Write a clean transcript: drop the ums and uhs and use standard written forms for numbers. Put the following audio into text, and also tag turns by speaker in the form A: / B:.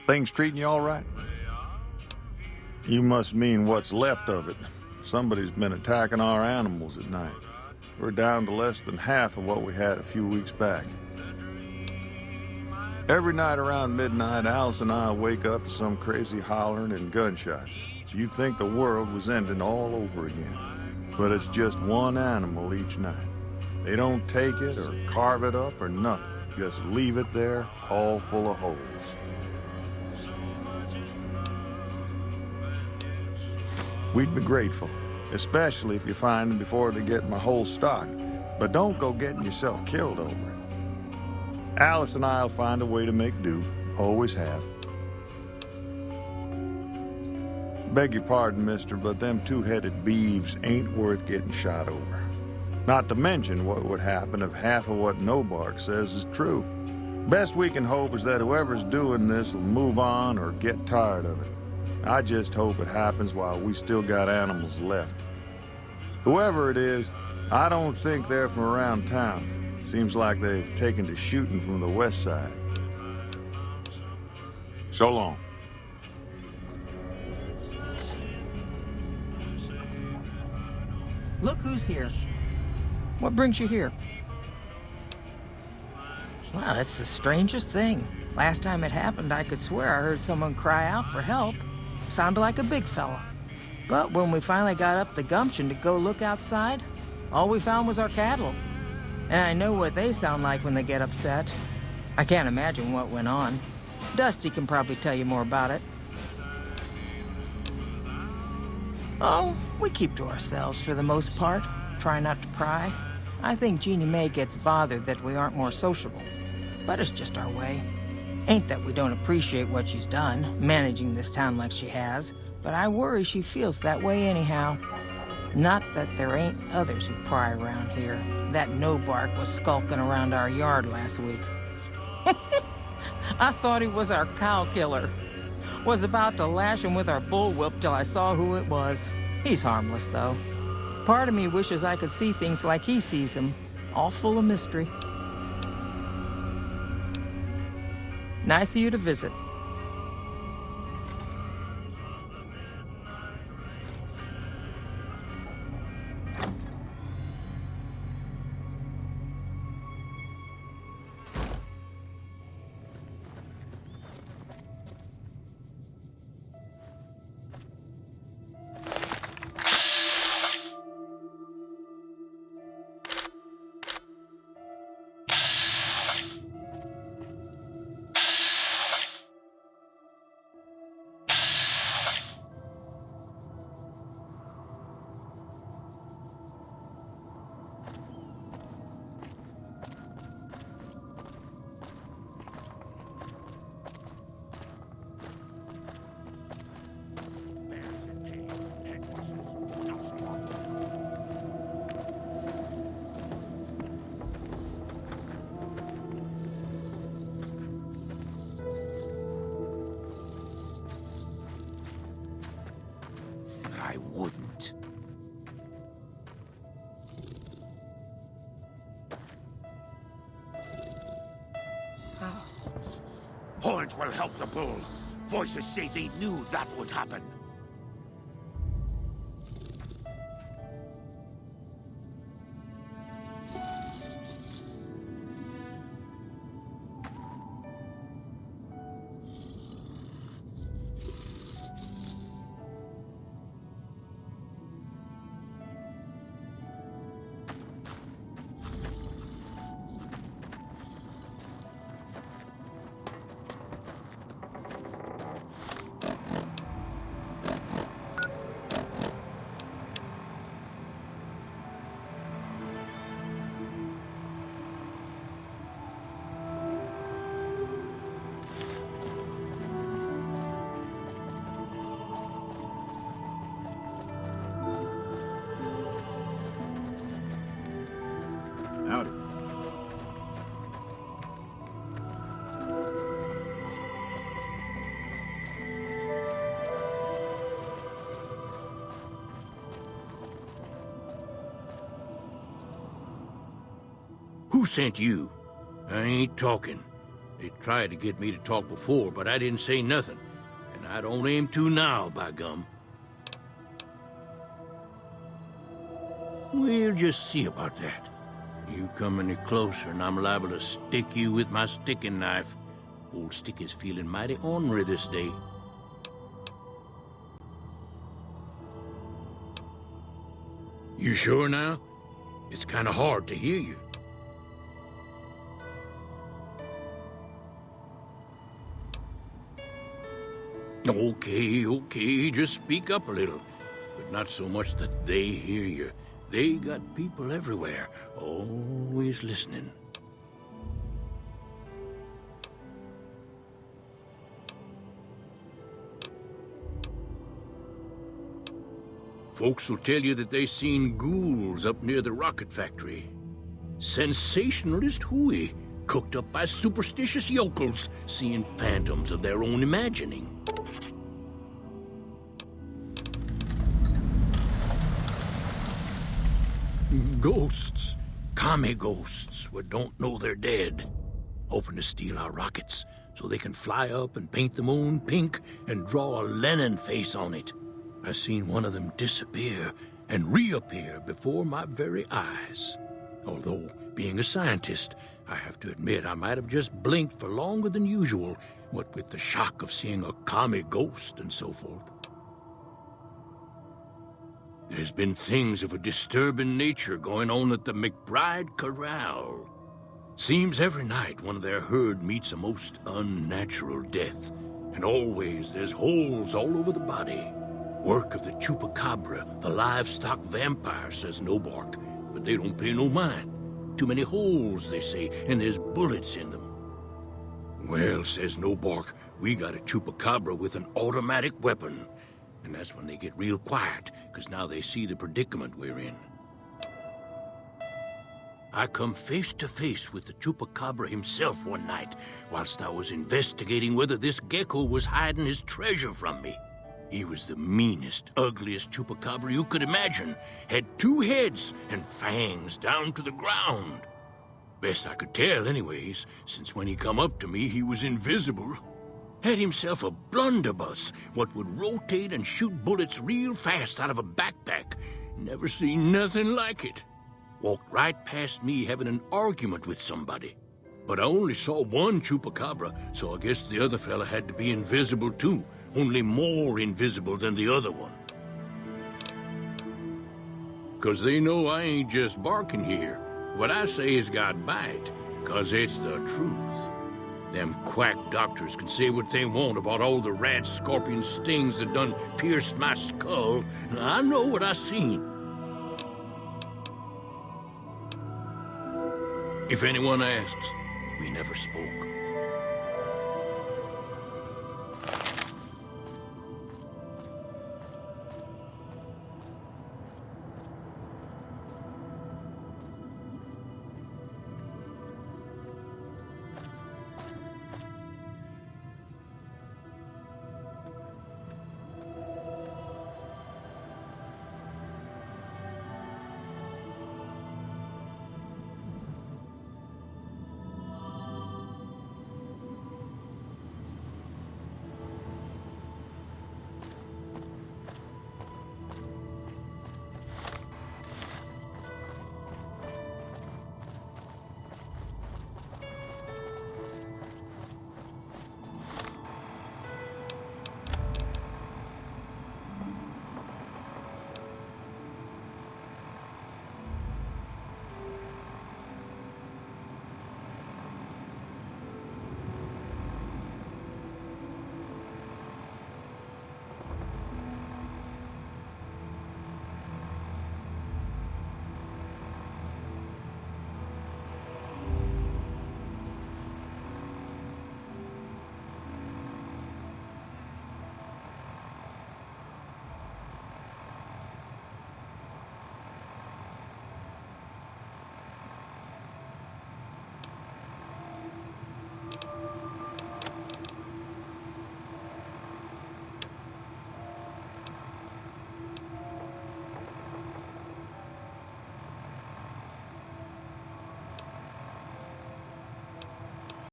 A: Things treating you all right? You must mean what's left of it. Somebody's been attacking our animals at night. We're down to less than half of what we had a few weeks back. Every night around midnight, Alice and I wake up to some crazy hollering and gunshots. You'd think the world was ending all over again. But it's just one animal each night. They don't take it or carve it up or nothing. Just leave it there, all full of holes. We'd be grateful, especially if you find them before they get my whole stock. But don't go getting yourself killed over it. Alice and I'll find a way to make do. Always have. Beg your pardon, mister, but them two-headed beeves ain't worth getting shot over. Not to mention what would happen if half of what Nobark says is true. Best we can hope is that whoever's doing this will move on or get tired of it. I just hope it happens while we still got animals left. Whoever it is, I don't think they're from around town. Seems like they've taken to shooting from the west side. So long.
B: Look who's here. What brings you here? Well, it's the strangest thing. Last time it happened, I could swear I heard someone cry out for help. Sounded like a big fella. But when we finally got up the gumption to go look outside, all we found was our cattle. And I know what they sound like when they get upset. I can't imagine what went on. Dusty can probably tell you more about it. Oh, we keep to ourselves for the most part. Try not to pry. I think Jeannie Mae gets bothered that we aren't more sociable. But it's just our way. Ain't that we don't appreciate what she's done, managing this town like she has, but I worry she feels that way anyhow. Not that there ain't others who pry around here. That Nobark was skulking around our yard last week. I thought he was our cow killer. Was about to lash him with our bullwhip till I saw who it was. He's harmless, though. Part of me wishes I could see things like he sees them, all full of mystery. Nice of you to visit.
C: I wouldn't. Horns will help the bull. Voices say they knew that would happen.
D: Howdy.
C: Who sent you? I ain't talking.
E: They tried to get me to talk before, but I didn't say nothing. And I don't aim to now, by gum. We'll just see about that. You come any closer and I'm liable to stick you with my sticking knife. Old Sticky's feeling mighty ornery this day. You sure now? It's kind of hard to hear you. Okay, just speak up a little. But not so much that they hear you. They got people everywhere, always listening. Folks will tell you that they seen ghouls up near the rocket factory. Sensationalist hooey, cooked up by superstitious yokels, seeing phantoms of their own imagining. Ghosts. Commie ghosts what don't know they're dead. Hoping to steal our rockets so they can fly up and paint the moon pink and draw a Lenin face on it. I seen one of them disappear and reappear before my very eyes. Although, being a scientist, I have to admit I might have just blinked for longer than usual, what with the shock of seeing a commie ghost and so forth. There's been things of a disturbing nature going on at the McBride Corral. Seems every night one of their herd meets a most unnatural death, and always there's holes all over the body. Work of the chupacabra, the livestock vampire, says Nobark, but they don't pay no mind. Too many holes, they say, and there's bullets in them. Well, says Nobark, we got a chupacabra with an automatic weapon. And that's when they get real quiet, because now they see the predicament we're in. I come face to face with the chupacabra himself one night, whilst I was investigating whether this gecko was hiding his treasure from me. He was the meanest, ugliest chupacabra you could imagine. Had 2 heads and fangs down to the ground. Best I could tell anyways, since when he come up to me, he was invisible. Had himself a blunderbuss, what would rotate and shoot bullets real fast out of a backpack. Never seen nothing like it. Walked right past me having an argument with somebody. But I only saw one chupacabra, so I guess the other fella had to be invisible too, only more invisible than the other one. 'Cause they know I ain't just barking here. What I say has got bite, 'cause it's the truth. Them quack doctors can say what they want about all the rat scorpion stings that done pierced my skull. I know what I seen. If anyone asks, we never spoke.